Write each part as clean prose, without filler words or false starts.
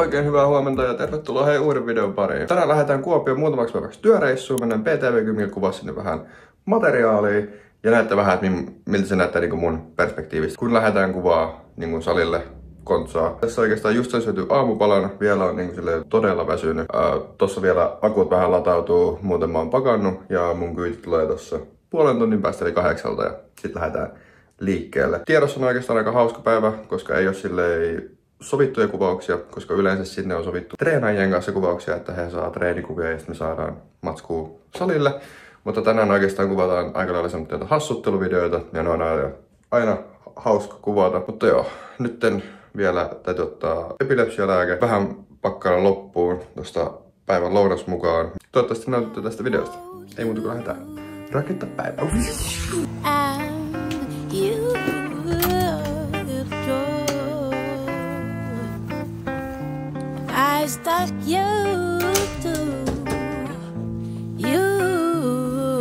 Oikein hyvää huomenta ja tervetuloa uuden videon pariin. Tänään lähdetään Kuopioon muutamaksi päiväksi työreissuun. Mennään PTV-kymillä kuvaa sinne vähän materiaalia ja näette vähän, että miltä se näyttää niin mun perspektiivistä. Kun lähdetään kuvaa niin salille kontsaa. Tässä oikeastaan just on syöty aamupalan. Vielä on niin todella väsynyt. Tossa vielä akut vähän latautuu. Muuten mä oon pakannut ja mun kyyti tulee tossa puolen tunnin päästä eli 8 ja sit lähdetään liikkeelle. Tiedossa on oikeastaan aika hauska päivä, koska ei ole silleen sovittuja kuvauksia, koska yleensä sinne on sovittu treenaajien kanssa kuvauksia, että he saa treenikuvia ja sitten me saadaan matskua salille. Mutta tänään oikeastaan kuvataan aika lailla semmoisia hassutteluvideoita ja ne on aina hauska kuvata. Mutta joo, nytten vielä täytyy ottaa epilepsialääke. Vähän pakkaan loppuun tuosta päivän lounas mukaan. Toivottavasti nautitte tästä videosta. Ei muuta kuin lähdetään rakentaa päivää. I stuck you to you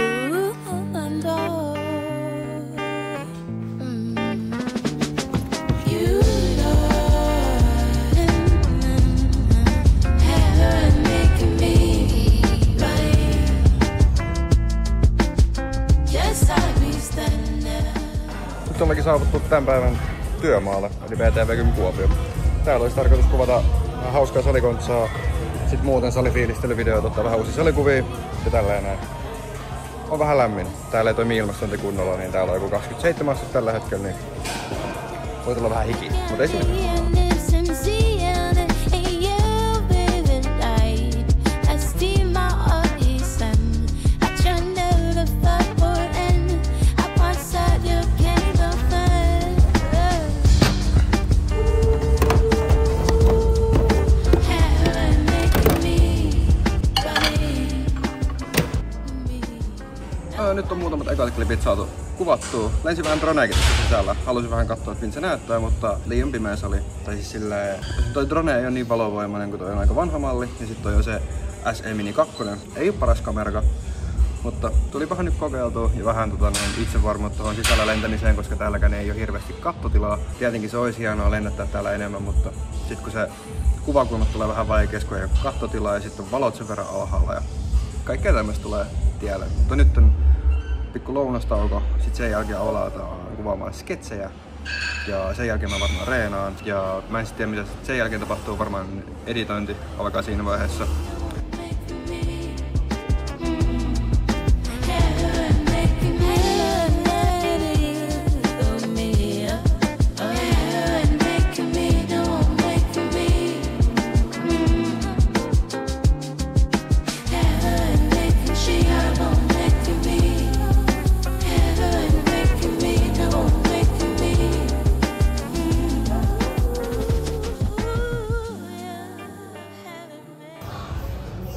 and all. You haven't making me right. Just I'll be standing there. Nyt ollaankin saavuttu tämän päivän työmaalle, eli PTV-kym Kuopio. Täällä olisi tarkoitus kuvata hauskaa salikontsaa, sit muuten salifiilistelyvideoita, ottaa vähän uusia salikuvia ja tälleen näin. On vähän lämmin. Täällä ei toimi ilmastointi kunnolla, niin täällä on joku 27 astetta tällä hetkellä, niin voi tulla vähän hiki, mutta ei siinä. Nyt on muutamat ekat klipit saatu kuvattua. Lensin vähän droneekin tässä sisällä. Halusin vähän katsoa, että miltä se näyttää, mutta liian pimeä se oli. Tai siis silleen, toi drone ei ole niin valovoimainen, kun toi on aika vanha malli. Ja sit toi on se SE Mini 2. Ei ole paras kamera, mutta tulipahan nyt kokeiltua ja vähän itsevarmuutta tuohon sisällä lentämiseen, koska täälläkään ei ole hirveästi kattotilaa. Tietenkin se olisi hienoa lennättää täällä enemmän, mutta sit kun se kuvakulmat tulee vähän vaikeaksi, kun ei ole kattotilaa ja sitten on valot sen verran alhaalla ja kaikkea tämmöistä tulee tielle. Mutta nyt on pikku lounastauko, sit sen jälkeen aletaan kuvaamaan sketsejä ja sen jälkeen mä varmaan reenaan ja mä en sit tiedä mitä sen jälkeen tapahtuu, varmaan editointi alkaa siinä vaiheessa.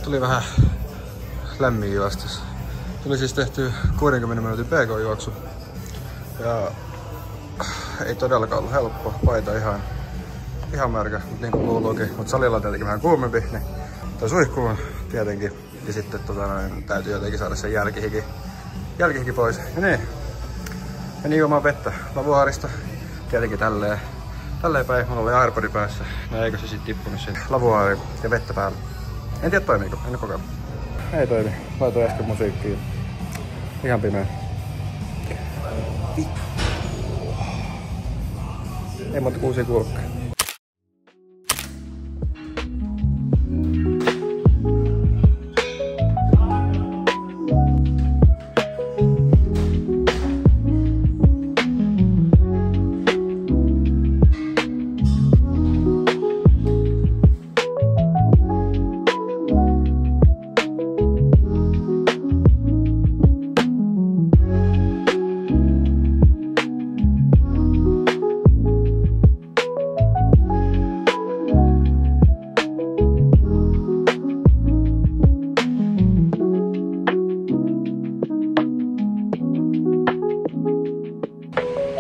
Tuli vähän lämmin juostus. Tuli siis tehty 60 minuutin PK-juoksu. Ja ei todellakaan ollut helppo. Paita ihan märkä, niin kuin kuuluukin. Mutta salilla on tietenkin vähän kuumempi, niin toi suihkuun tietenkin. Ja sitten täytyy jotenkin saada sen jälkihiki pois. Ja niin. Meni juomaan vettä lavuaarista. Tietenkin tälleen päin. Mulla oli Airpodi päässä. No eikö se sit tippunut sinne lavuaari ja vettä päällä. En tiedä toimiiko, en oo kokeillut. Ei toimi. Laitoin äsken musiikkiin. Ihan pimeä. Ei muuta kuin uusia kuulokkeja.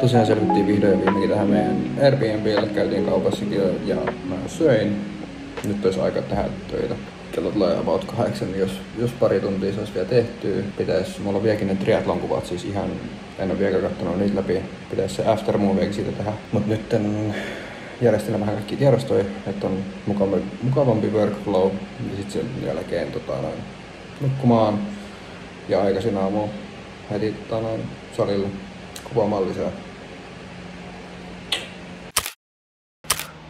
Tosiaan selvittiin vihdoin ja viimeinkin tähän meidän Airbnb:lle, käytiin kaupassakin ja mä söin. Nyt olisi aika tehdä töitä. Kello tulee about 8, jos pari tuntia se olisi vielä tehtyä. Mulla on vieläkin ne triathlon kuvat, siis ihan en ole vielä kattonut niitä läpi. Pitäisi se aftermoviekin siitä tehdä. Mut nyt järjestelin vähän kaikkia tiedostoja, että on mukavampi workflow ja sitten sen jälkeen nukkumaan ja aikaisin aamuun heti salille kuvaamaan lisää.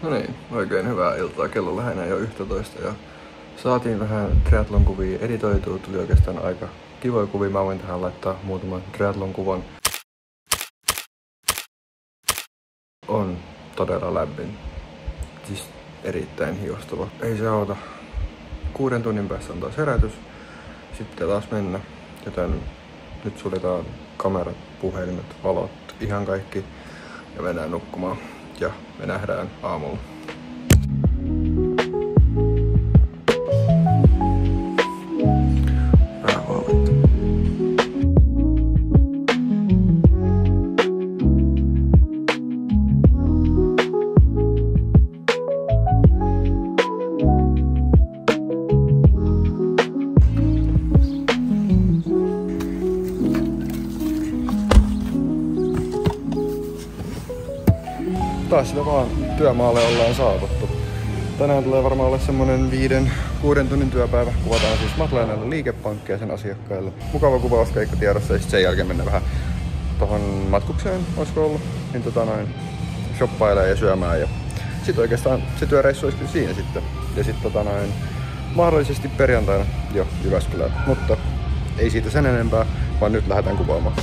No niin, oikein hyvää iltaa. Kello lähenee jo 11 ja saatiin vähän triathlon kuvia editoitua. Tuli oikeastaan aika kivoja kuvia. Mä voin tähän laittaa muutaman triathlon kuvan. On todella lämmin. Siis erittäin hiostava. Ei se auta. 6 tunnin päässä on taas herätys. Sitten taas mennä. Joten nyt suljetaan kamerat, puhelimet, valot, ihan kaikki. Ja mennään nukkumaan. Ja me nähdään aamulla. Taas sitä vaan työmaalle ollaan saavuttu. Tänään tulee varmaan olla semmonen 5-6 tunnin työpäivä. Kuvataan siis Matlainelle liikepankkia sen asiakkaille. Mukava kuvauskeikka tiedossa ja sen jälkeen mennään vähän tohon matkukseen, olisiko ollut. Niin shoppailemaan ja syömään. Ja sit oikeastaan se työreissu olisi siinä sitten. Ja sit mahdollisesti perjantaina jo Jyväskylään. Mutta ei siitä sen enempää, vaan nyt lähdetään kuvaamaan.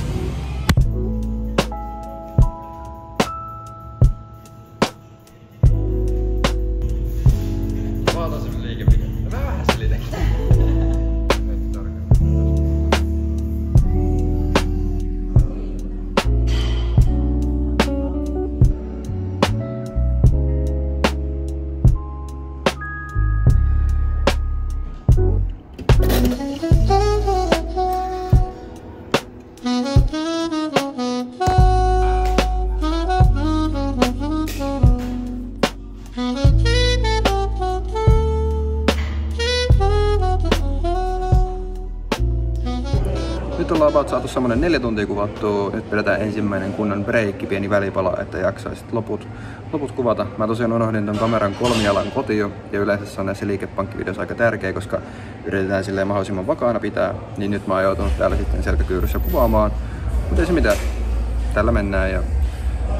Nyt ollaan about saatu semmonen 4 tuntia kuvattua. Nyt pidetään ensimmäinen kunnon breikki, pieni välipala, että jaksaisit loput kuvata. Mä tosiaan unohdin ton kameran kolmijalan kotiin ja yleensä se on näissä liikepankkivideoissa aika tärkeä, koska yritetään silleen mahdollisimman vakaana pitää. Niin nyt mä oon joutunut täällä sitten selkäkyyryssä kuvaamaan. Mutta ei se mitään. Tällä mennään ja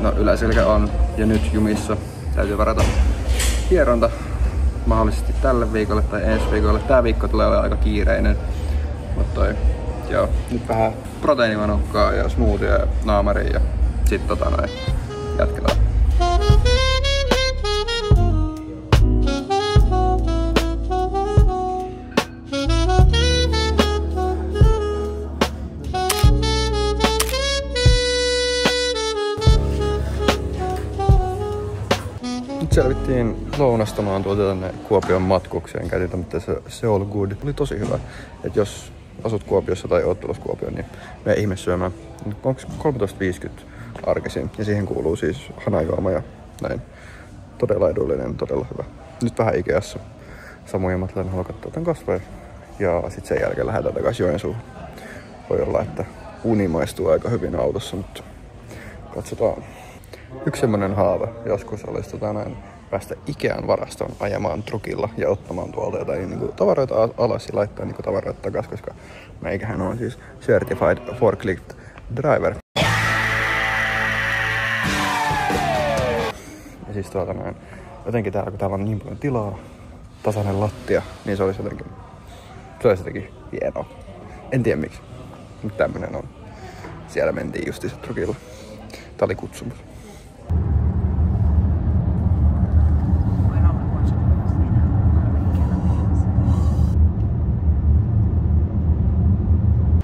no yläselkä on jo nyt jumissa. Täytyy varata hieronta mahdollisesti tälle viikolle tai ensi viikolle. Tää viikko tulee olemaan aika kiireinen. Mutta joo, nyt vähän proteiinimanokkaa ja smoothia ja naamaria ja sit jatketaan. Nyt selvittiin lounastamaan tuolta tänne Kuopion matkukseen. Käytiin tämmöisessä Seoul Good. Oli tosi hyvä, että jos asut Kuopiossa tai oot tulossa Kuopioon, niin mene ihme syömään. Onko 13.50 arkisin ja siihen kuuluu siis hanajuoma ja näin. Todella edullinen, todella hyvä. Nyt vähän Ikeassa. Samoin Matlainen haluaa katsoa tämän kasveja. Ja sit sen jälkeen lähdetään takaisin Joensuuhun. Voi olla, että uni maistuu aika hyvin autossa, mutta katsotaan. Yksi semmonen haave joskus olisi päästä Ikean varastoon ajamaan trukilla ja ottamaan tuolta jotain niinku tavaroita alas ja laittaa niinku tavaroita takas, koska meikähän on siis Certified Forklift Driver. Ja siis jotenkin täällä, kun täällä on niin paljon tilaa, tasainen lattia, niin se olisi jotenkin hienoa. En tiedä miksi, mutta tämmönen on. Siellä mentiin justiinsa trukilla. Tää oli kutsumus.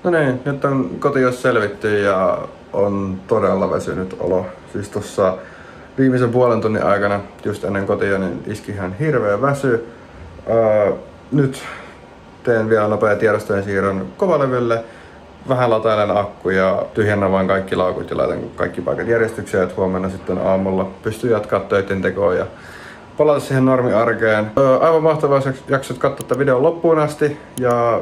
No niin, nyt on kotiin selvitty ja on todella väsynyt olo. Siis tossa viimeisen puolen tunnin aikana, just ennen kotia, niin iski ihan hirveä väsy. Nyt teen vielä nopea tiedostojen siirron kovalevylle. Vähän latailen akkuja, tyhjennän vaan kaikki laukut ja laitan kaikki paikat järjestykseen, että huomenna sitten aamulla pystyy jatkaa töiden tekoa ja palata siihen normiarkeen. Aivan mahtavaa jaksot katsoa tämän videon loppuun asti ja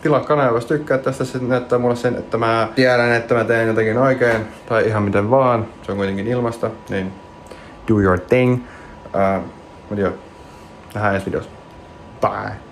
tilaa kanava, jos tykkäät tästä, se näyttää mulle sen, että mä tiedän, että mä teen jotakin oikein tai ihan miten vaan. Se on kuitenkin ilmasta, niin do your thing. Mutta joo, nähdään ensi videossa. Bye!